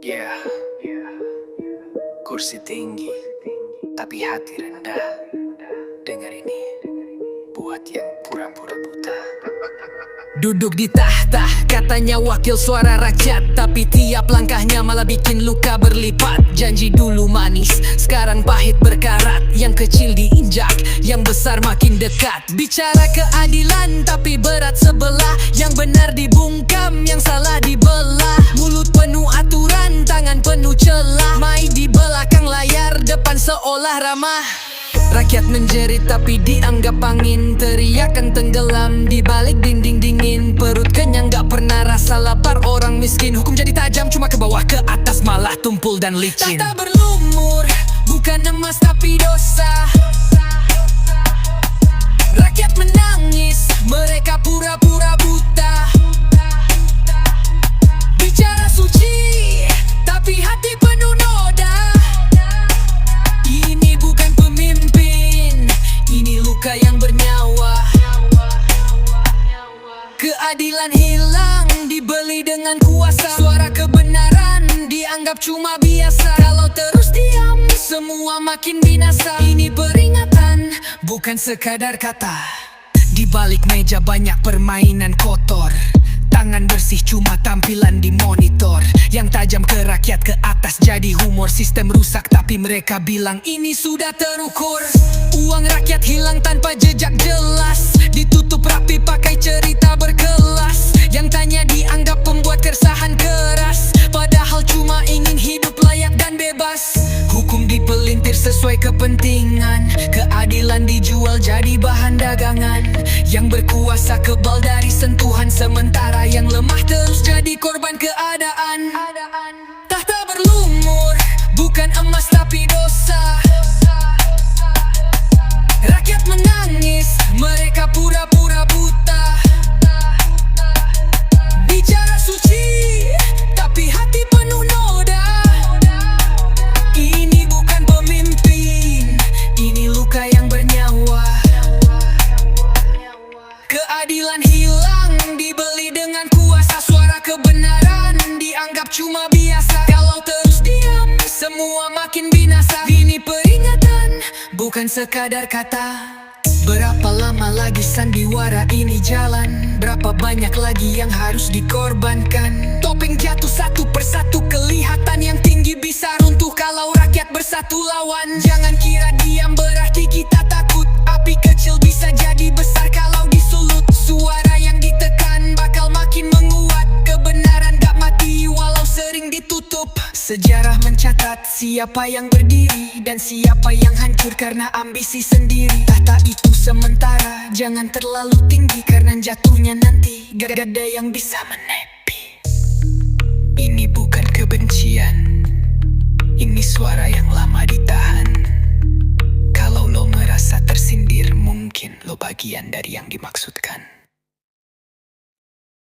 Yeah, kursi tinggi, tapi hati rendah. Dengar ini, buat yang pura-pura buta. Duduk di tahta, katanya wakil suara rakyat, tapi tiap langkahnya malah bikin luka berlipat. Janji dulu manis, sekarang pahit berkarat. Yang kecil diinjak, yang besar makin dekat. Bicara keadilan, tapi berat sebelah. Yang benar dibungkam, yang salah dibelah. Mulut penuh aturan, tangan penuh celah. Mai di belakang layar, depan seolah ramah. Rakyat menjerit tapi dianggap angin. Teriakan tenggelam di balik dinding dingin. Perut kenyang gak pernah rasa lapar orang miskin. Hukum jadi tajam cuma ke bawah ke atas malah tumpul dan licin. Tahta berlumur, bukan emas tapi dosa. Rakyat menangis, mereka pura-pura buta. Bicara suci, tapi hati penuh noda. Ini bukan pemimpin, ini luka yang bernyawa. Keadilan hilang, dibeli dengan kuasa. Suara kebenaran dianggap cuma biasa. Kalau terus diam, semua makin binasa. Ini peringatan, bukan sekadar kata. Di balik meja banyak permainan kotor. Tangan bersih cuma tampilan di monitor. Yang tajam ke rakyat ke atas jadi humor. Sistem rusak tapi mereka bilang ini sudah terukur. Uang rakyat hilang tanpa jejak jelas. Ditutup rapi pakai cerita berkelas. Yang tanya dianggap pembuat keresahan keras. Padahal cuma ingin hidup layak dan bebas. Hukum dipelintir sesuai kepentingan. Keadilan dijual jadi bahan dagangan. Yang berkuasa kebal dari sentuhan. Sementara yang lemah terus jadi korban keadaan. Tahta berlumur, bukan emas tapi dosa. Rakyat menangis, mereka pura-pura buta. Bicara suci, tapi hati penuh noda. Ini bukan pemimpin, ini luka yang bernyawa. Keadilan hilang, dibeli dengan kuasa. Suara kebenaran dianggap cuma biasa. Kalau terus diam, semua makin binasa. Ini peringatan, bukan sekadar kata. Berapa lama lagi sandiwara ini jalan? Berapa banyak lagi yang harus dikorbankan? Topeng jatuh satu persatu, kelihatan yang tinggi bisa runtuh kalau rakyat bersatu lawan. Jangan kira diam berarti kita takut. Api kecil bisa jadi besar kalau disulut. Suara yang ditekan bakal makin menguat. Kebenaran gak mati walau sering ditutup. Sejarah mencatat siapa yang berdiri dan siapa yang hancur karena ambisi sendiri. Tahta itu sementara, jangan terlalu tinggi karena jatuhnya nanti gak ada yang bisa menepi. Ini bukan kebencian, ini suara yang lama ditahan. Kalau lo merasa tersindir, mungkin lo bagian dari yang dimaksudkan.